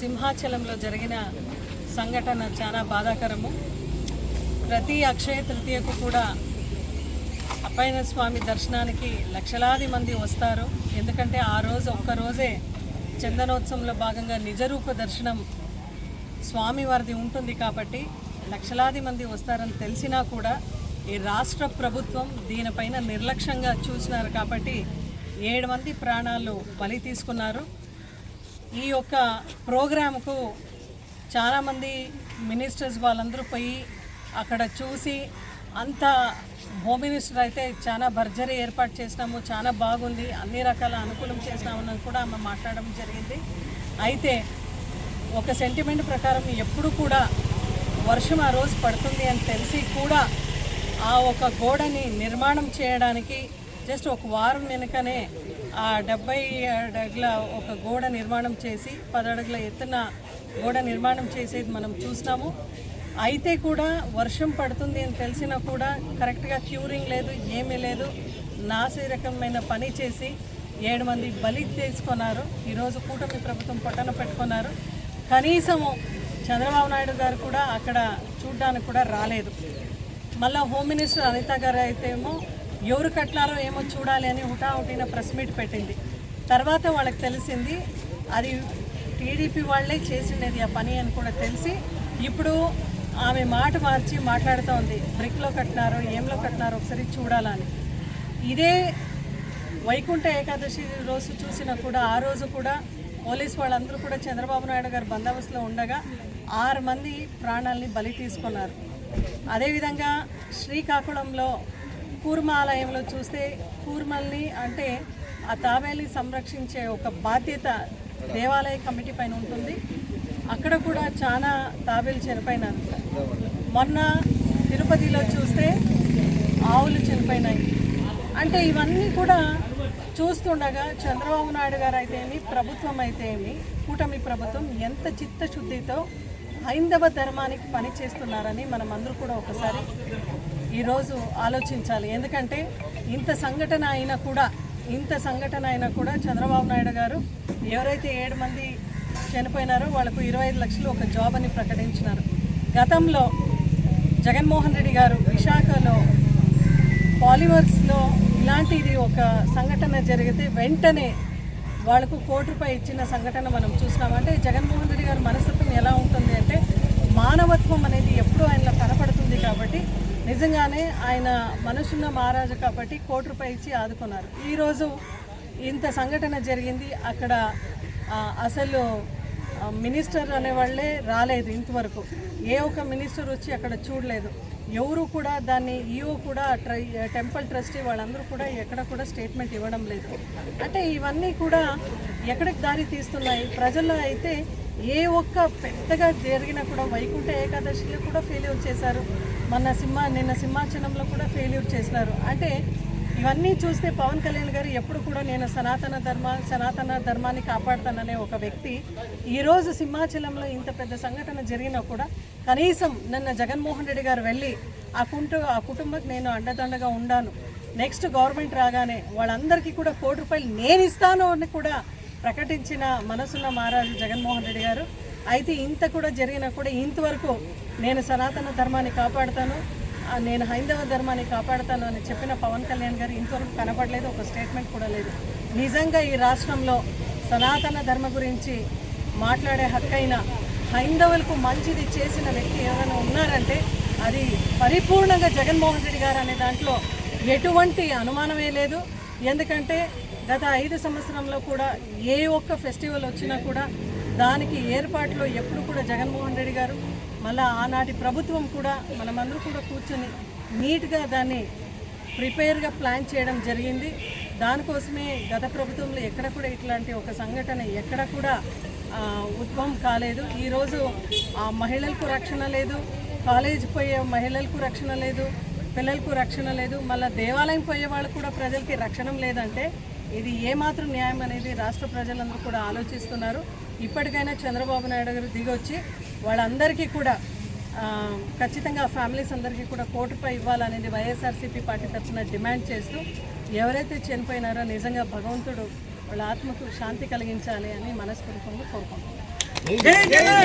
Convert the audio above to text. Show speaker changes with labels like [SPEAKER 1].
[SPEAKER 1] సింహాచలంలో జరిగిన సంఘటన చాలా బాధాకరము. ప్రతి అక్షయ తృతీయకు కూడా అప్పయ్య స్వామి దర్శనానికి లక్షలాది మంది వస్తారు. ఎందుకంటే ఆ రోజు ఒక్కరోజే చందనోత్సవంలో భాగంగా నిజరూప దర్శనం స్వామివారిది ఉంటుంది కాబట్టి లక్షలాది మంది వస్తారని తెలిసినా కూడా ఈ రాష్ట్ర ప్రభుత్వం దీనిపైన నిర్లక్ష్యంగా చూసినారు కాబట్టి 7 మంది ప్రాణాలు బలి తీసుకున్నారు. ఈ యొక్క ప్రోగ్రాముకు చాలామంది మినిస్టర్స్ వాళ్ళందరూ పోయి అక్కడ చూసి అంత హోమ్ మినిస్టర్ అయితే చాలా భర్జరీ ఏర్పాటు చేసినాము, చాలా బాగుంది, అన్ని రకాల అనుకూలం చేసినామని కూడా ఆమె మాట్లాడడం జరిగింది. అయితే ఒక సెంటిమెంట్ ప్రకారం ఎప్పుడు కూడా వర్షం ఆ రోజు పడుతుంది అని తెలిసి కూడా ఆ ఒక గోడని నిర్మాణం చేయడానికి జస్ట్ ఒక వారం వెనుకనే ఆ 70 అడుగుల ఒక గోడ నిర్మాణం చేసి 10 అడుగుల ఎత్తున గోడ నిర్మాణం చేసేది మనం చూసినాము. అయితే కూడా వర్షం పడుతుంది అని తెలిసినా కూడా కరెక్ట్గా క్యూరింగ్ లేదు, ఏమీ లేదు, నాసిరకమైన పని చేసి 7 మంది బలి తీసుకున్నారు. ఈరోజు కూటమి ప్రభుత్వం పొట్టన పెట్టుకున్నారు. కనీసము చంద్రబాబు నాయుడు గారు కూడా అక్కడ చూడ్డానికి కూడా రాలేదు. మళ్ళీ హోమ్ మినిస్టర్ అనిత గారు అయితే ఏమో ఎవరు కట్టినారో ఏమో చూడాలి అని హుటాహుటిన ప్రెస్ మీట్ పెట్టింది. తర్వాత వాళ్ళకి తెలిసింది అది టీడీపీ వాళ్ళే చేసినది ఆ పని అని కూడా తెలిసి ఇప్పుడు ఆమె మాట మార్చి మాట్లాడుతూ ఉంది. బ్రిక్లో కట్టినారో ఏంలో కట్టినారో ఒకసారి చూడాలని. ఇదే వైకుంఠ ఏకాదశి రోజు చూసినా కూడా ఆ రోజు కూడా పోలీసు వాళ్ళందరూ కూడా చంద్రబాబు నాయుడు గారు బందోబస్తులో ఉండగా 6 మంది ప్రాణాలని బలి తీసుకున్నారు. అదేవిధంగా శ్రీకాకుళంలో కూర్మ ఆలయంలో చూస్తే కూర్మల్ని అంటే ఆ తాబేల్ని సంరక్షించే ఒక బాధ్యత దేవాలయ కమిటీ పైన ఉంటుంది. అక్కడ కూడా చాలా తాబేలు చనిపోయినారు. మొన్న తిరుపతిలో చూస్తే ఆవులు చనిపోయినాయి. అంటే ఇవన్నీ కూడా చూస్తుండగా చంద్రబాబు నాయుడు గారు అయితే ఏమి, ప్రభుత్వం అయితే ఏమి, కూటమి ప్రభుత్వం ఎంత చిత్తశుద్ధితో హైందవ ధర్మానికి పని చేస్తున్నారని మనం అందరూ కూడా ఒకసారి ఈరోజు ఆలోచించాలి. ఎందుకంటే ఇంత సంఘటన అయినా కూడా చంద్రబాబు నాయుడు గారు ఎవరైతే 7 మంది చనిపోయినారో వాళ్ళకు 25 లక్షలు ఒక జాబ్ అని ప్రకటించినారు. గతంలో జగన్మోహన్ రెడ్డి గారు విశాఖలో పాలిమర్స్లో ఇలాంటిది ఒక సంఘటన జరిగితే వెంటనే వాళ్ళకు ₹1 ఇచ్చిన సంఘటన మనం చూసినామంటే జగన్మోహన్ రెడ్డి గారి మనస్తత్వం ఎలా ఉంటుంది అంటే మానవత్వం అనేది ఎప్పుడూ ఆయనలో కనపడుతుంది. కాబట్టి నిజంగానే ఆయన మనసున్న మహారాజు కాబట్టి ₹1 ఇచ్చి ఆదుకున్నారు. ఈరోజు ఇంత సంఘటన జరిగింది. అక్కడ అసలు మినిస్టర్ అనేవాళ్ళే రాలేదు ఇంతవరకు. ఏ ఒక్క మినిస్టర్ వచ్చి అక్కడ చూడలేదు. ఎవరు కూడా దాన్ని ఈఓ కూడా టెంపుల్ ట్రస్టీ వాళ్ళందరూ కూడా ఎక్కడ కూడా స్టేట్మెంట్ ఇవ్వడం లేదు. అంటే ఇవన్నీ కూడా ఎక్కడికి దారి తీస్తున్నాయి. ప్రజల్లో అయితే ఏ ఒక్క పెద్దగా జరిగినా కూడా వైకుంఠ ఏకాదశిలో కూడా ఫెయిల్యూర్ చేశారు. నిన్న సింహాచలంలో కూడా ఫెయిల్యూర్ చేసినారు. అంటే ఇవన్నీ చూస్తే పవన్ కళ్యాణ్ గారు ఎప్పుడు కూడా నేను సనాతన ధర్మాన్ని కాపాడుతాననే ఒక వ్యక్తి ఈరోజు సింహాచలంలో ఇంత పెద్ద సంఘటన జరిగినా కూడా కనీసం నిన్న జగన్మోహన్ రెడ్డి గారు వెళ్ళి ఆ కుటుంబకు నేను అండదండగా ఉండాను, నెక్స్ట్ గవర్నమెంట్ రాగానే వాళ్ళందరికీ కూడా ₹1 నేను ఇస్తాను అని కూడా ప్రకటించిన మనసున్న మహారాజు జగన్మోహన్ రెడ్డి గారు. అయితే ఇంత కూడా జరిగినా కూడా ఇంతవరకు నేను సనాతన ధర్మాన్ని కాపాడుతాను, నేను హైందవ ధర్మాన్ని కాపాడుతాను అని చెప్పిన పవన్ కళ్యాణ్ గారు ఇంతవరకు కనపడలేదు, ఒక స్టేట్మెంట్ కూడా లేదు. నిజంగా ఈ రాష్ట్రంలో సనాతన ధర్మ గురించి మాట్లాడే హక్కైన హైందవులకు మంచిది చేసిన వ్యక్తి ఎవరైనా ఉన్నారంటే అది పరిపూర్ణంగా జగన్మోహన్ రెడ్డి గారు అనే దాంట్లో ఎటువంటి అనుమానమే లేదు. ఎందుకంటే గత 5 సంవత్సరంలో కూడా ఏ ఒక్క ఫెస్టివల్ వచ్చినా కూడా దానికి ఏర్పాట్లు ఎప్పుడు కూడా జగన్మోహన్ రెడ్డి గారు మళ్ళీ ఆనాటి ప్రభుత్వం కూడా మనమందరూ కూడా కూర్చొని నీట్గా దాన్ని ప్రిపేర్గా ప్లాన్ చేయడం జరిగింది. దానికోసమే గత ప్రభుత్వంలో ఎక్కడ కూడా ఇట్లాంటి ఒక సంఘటన ఎక్కడ కూడా ఉద్భవం కాలేదు. ఈరోజు ఆ మహిళలకు రక్షణ లేదు, కాలేజ్ పోయే మహిళలకు రక్షణ లేదు, పిల్లలకు రక్షణ లేదు, మళ్ళీ దేవాలయం పోయే వాళ్ళు కూడా ప్రజలకి రక్షణ లేదంటే ఇది ఏమాత్రం న్యాయం అనేది రాష్ట్ర ప్రజలందరూ కూడా ఆలోచిస్తున్నారు. ఇప్పటికైనా చంద్రబాబు నాయుడు గారు దిగొచ్చి వాళ్ళందరికీ కూడా ఖచ్చితంగా ఫ్యామిలీస్ అందరికీ కూడా ₹1 ఇవ్వాలనేది వైఎస్ఆర్సీపీ పార్టీ తరఫున డిమాండ్ చేస్తూ ఎవరైతే చనిపోయినారో నిజంగా భగవంతుడు వాళ్ళ ఆత్మకు శాంతి కలిగించాలి అని మనస్ఫూర్తిగా కోరుకుంటున్నాను.
[SPEAKER 2] జై జగన్